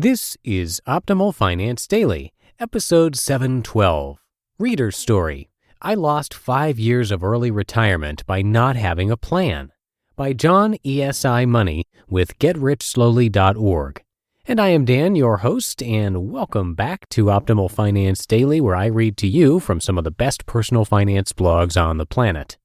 This is Optimal Finance Daily, episode 712. Reader's Story: I Lost 5 Years of Early Retirement by Not Having a Plan, by John ESI Money with GetRichSlowly.org. And I am Dan, your host, and welcome back to Optimal Finance Daily, where I read to you from some of the best personal finance blogs on the planet.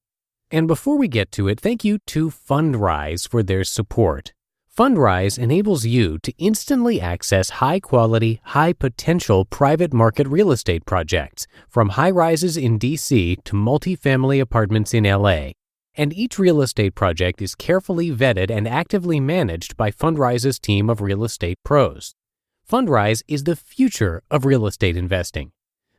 And before we get to it, thank you to Fundrise for their support. Fundrise enables you to instantly access high-quality, high-potential private market real estate projects, from high-rises in D.C. to multifamily apartments in L.A. And each real estate project is carefully vetted and actively managed by Fundrise's team of real estate pros. Fundrise is the future of real estate investing.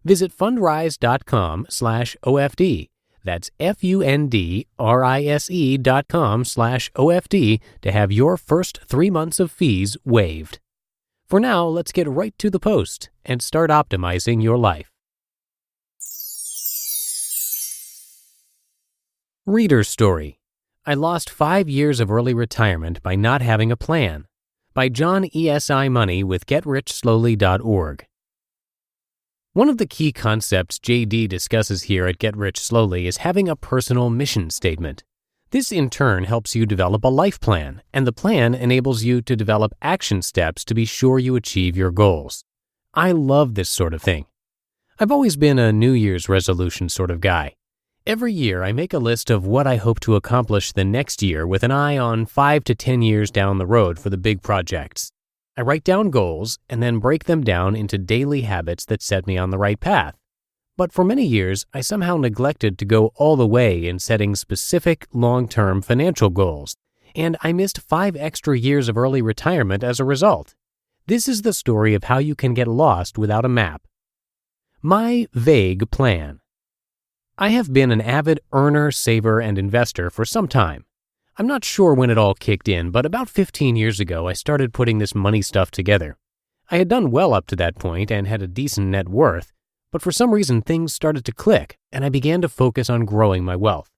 Visit fundrise.com/OFD. That's fundrise.com/OFD to have your first 3 months of fees waived. For now, let's get right to the post and start optimizing your life. Reader's Story: I Lost 5 Years of Early Retirement by Not Having a Plan, by John ESI Money with GetRichSlowly.org. One of the key concepts JD discusses here at Get Rich Slowly is having a personal mission statement. This in turn helps you develop a life plan, and the plan enables you to develop action steps to be sure you achieve your goals. I love this sort of thing. I've always been a New Year's resolution sort of guy. Every year I make a list of what I hope to accomplish the next year with an eye on 5 to 10 years down the road for the big projects. I write down goals and then break them down into daily habits that set me on the right path. But for many years, I somehow neglected to go all the way in setting specific long-term financial goals, and I missed 5 extra years of early retirement as a result. This is the story of how you can get lost without a map. My vague plan. I have been an avid earner, saver, and investor for some time. I'm not sure when it all kicked in, but about 15 years ago, I started putting this money stuff together. I had done well up to that point and had a decent net worth, but for some reason things started to click, and I began to focus on growing my wealth.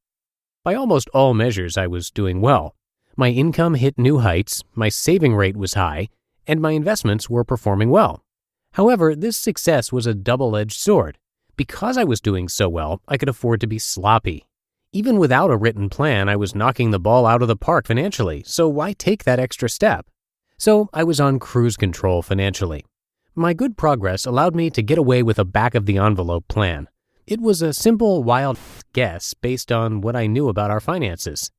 By almost all measures, I was doing well. My income hit new heights, my saving rate was high, and my investments were performing well. However, this success was a double-edged sword. Because I was doing so well, I could afford to be sloppy. Even without a written plan, I was knocking the ball out of the park financially, so why take that extra step? So I was on cruise control financially. My good progress allowed me to get away with a back-of-the-envelope plan. It was a simple, wild guess based on what I knew about our finances.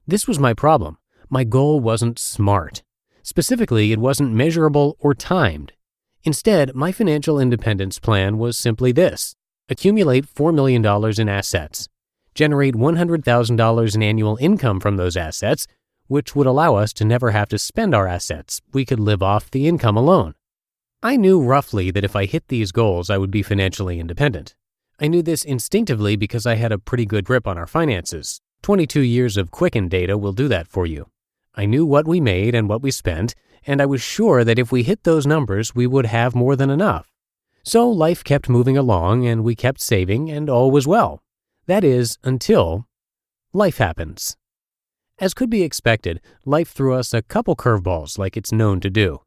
This was my problem. My goal wasn't SMART. Specifically, it wasn't measurable or timed. Instead, my financial independence plan was simply this: accumulate $4 million in assets. Generate $100,000 in annual income from those assets, which would allow us to never have to spend our assets. We could live off the income alone. I knew roughly that if I hit these goals, I would be financially independent. I knew this instinctively because I had a pretty good grip on our finances. 22 years of Quicken data will do that for you. I knew what we made and what we spent, and I was sure that if we hit those numbers, we would have more than enough. So life kept moving along, and we kept saving, and all was well. That is, until life happens. As could be expected, life threw us a couple curveballs like it's known to do.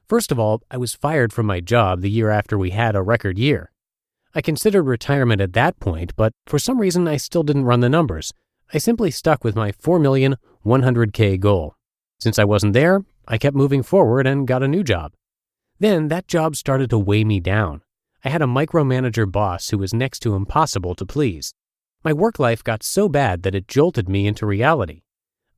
First of all, I was fired from my job the year after we had a record year. I considered retirement at that point, but for some reason I still didn't run the numbers. I simply stuck with my $4,100,000 goal. Since I wasn't there, I kept moving forward and got a new job. Then that job started to weigh me down. I had a micromanager boss who was next to impossible to please. My work life got so bad that it jolted me into reality.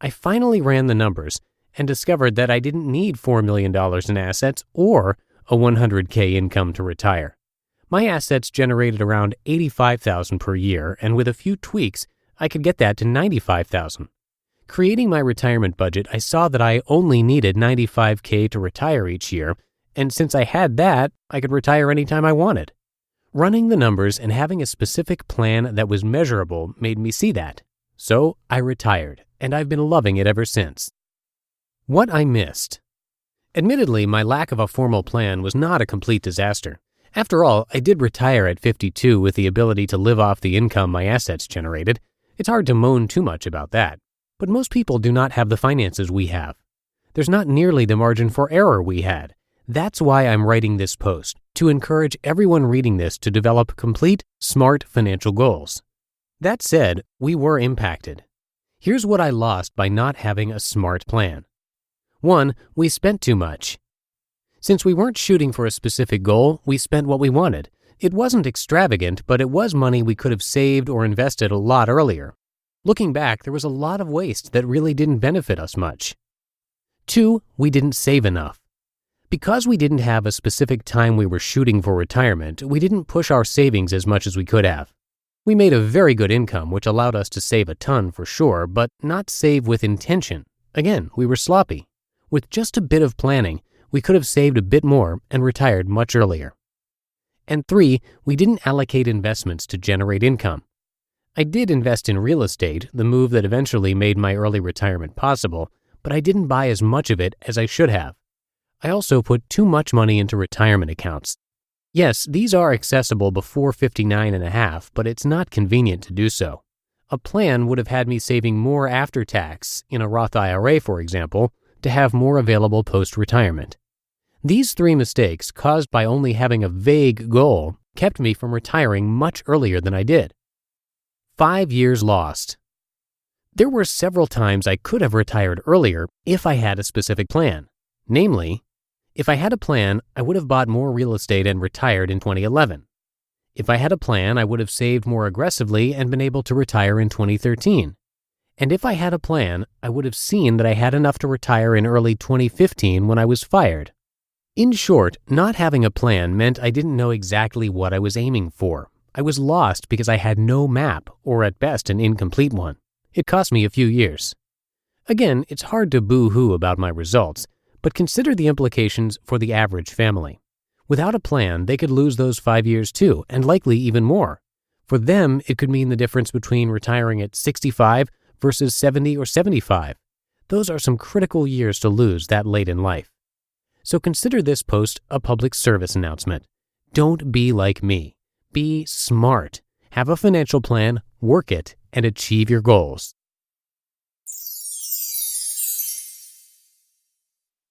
I finally ran the numbers and discovered that I didn't need $4 million in assets or a $100,000 income to retire. My assets generated around $85,000 per year, and with a few tweaks, I could get that to $95,000. Creating my retirement budget, I saw that I only needed $95,000 to retire each year, and since I had that, I could retire anytime I wanted. Running the numbers and having a specific plan that was measurable made me see that. So I retired, and I've been loving it ever since. What I missed. Admittedly, my lack of a formal plan was not a complete disaster. After all, I did retire at 52 with the ability to live off the income my assets generated. It's hard to moan too much about that. But most people do not have the finances we have. There's not nearly the margin for error we had. That's why I'm writing this post, to encourage everyone reading this to develop complete, smart financial goals. That said, we were impacted. Here's what I lost by not having a smart plan. 1. We spent too much. Since we weren't shooting for a specific goal, we spent what we wanted. It wasn't extravagant, but it was money we could have saved or invested a lot earlier. Looking back, there was a lot of waste that really didn't benefit us much. 2. We didn't save enough. Because we didn't have a specific time we were shooting for retirement, we didn't push our savings as much as we could have. We made a very good income, which allowed us to save a ton for sure, but not save with intention. Again, we were sloppy. With just a bit of planning, we could have saved a bit more and retired much earlier. And 3, we didn't allocate investments to generate income. I did invest in real estate, the move that eventually made my early retirement possible, but I didn't buy as much of it as I should have. I also put too much money into retirement accounts. Yes, these are accessible before 59 and a half, but it's not convenient to do so. A plan would have had me saving more after tax, in a Roth IRA for example, to have more available post-retirement. These 3 mistakes, caused by only having a vague goal, kept me from retiring much earlier than I did. 5 years lost. There were several times I could have retired earlier if I had a specific plan. Namely, if I had a plan, I would have bought more real estate and retired in 2011. If I had a plan, I would have saved more aggressively and been able to retire in 2013. And if I had a plan, I would have seen that I had enough to retire in early 2015 when I was fired. In short, not having a plan meant I didn't know exactly what I was aiming for. I was lost because I had no map, or at best an incomplete one. It cost me a few years. Again, it's hard to boo-hoo about my results, but consider the implications for the average family. Without a plan, they could lose those 5 years too, and likely even more. For them, it could mean the difference between retiring at 65 versus 70 or 75. Those are some critical years to lose that late in life. So consider this post a public service announcement. Don't be like me. Be smart. Have a financial plan, work it, and achieve your goals.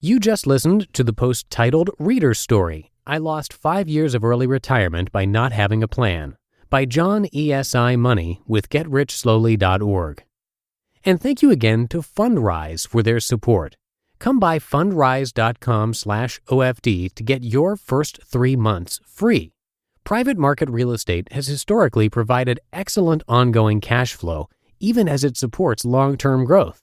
You just listened to the post titled Reader's Story, I Lost 5 Years of Early Retirement by Not Having a Plan, by John ESI Money with GetRichSlowly.org. And thank you again to Fundrise for their support. Come by fundrise.com/OFD to get your first 3 months free. Private market real estate has historically provided excellent ongoing cash flow, even as it supports long-term growth.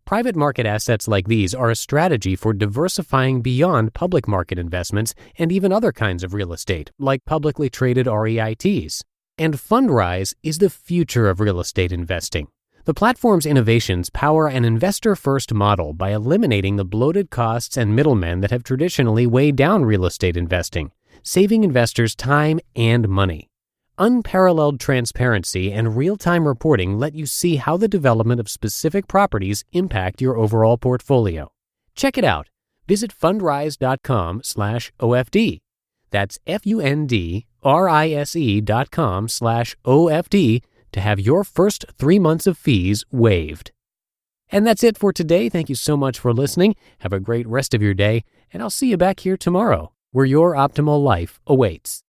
Private market assets like these are a strategy for diversifying beyond public market investments and even other kinds of real estate, like publicly traded REITs. And Fundrise is the future of real estate investing. The platform's innovations power an investor-first model by eliminating the bloated costs and middlemen that have traditionally weighed down real estate investing, saving investors time and money. Unparalleled transparency and real-time reporting let you see how the development of specific properties impact your overall portfolio. Check it out. Visit fundrise.com/OFD. That's fundrise.com/OFD to have your first 3 months of fees waived. And that's it for today. Thank you so much for listening. Have a great rest of your day, and I'll see you back here tomorrow, where your optimal life awaits.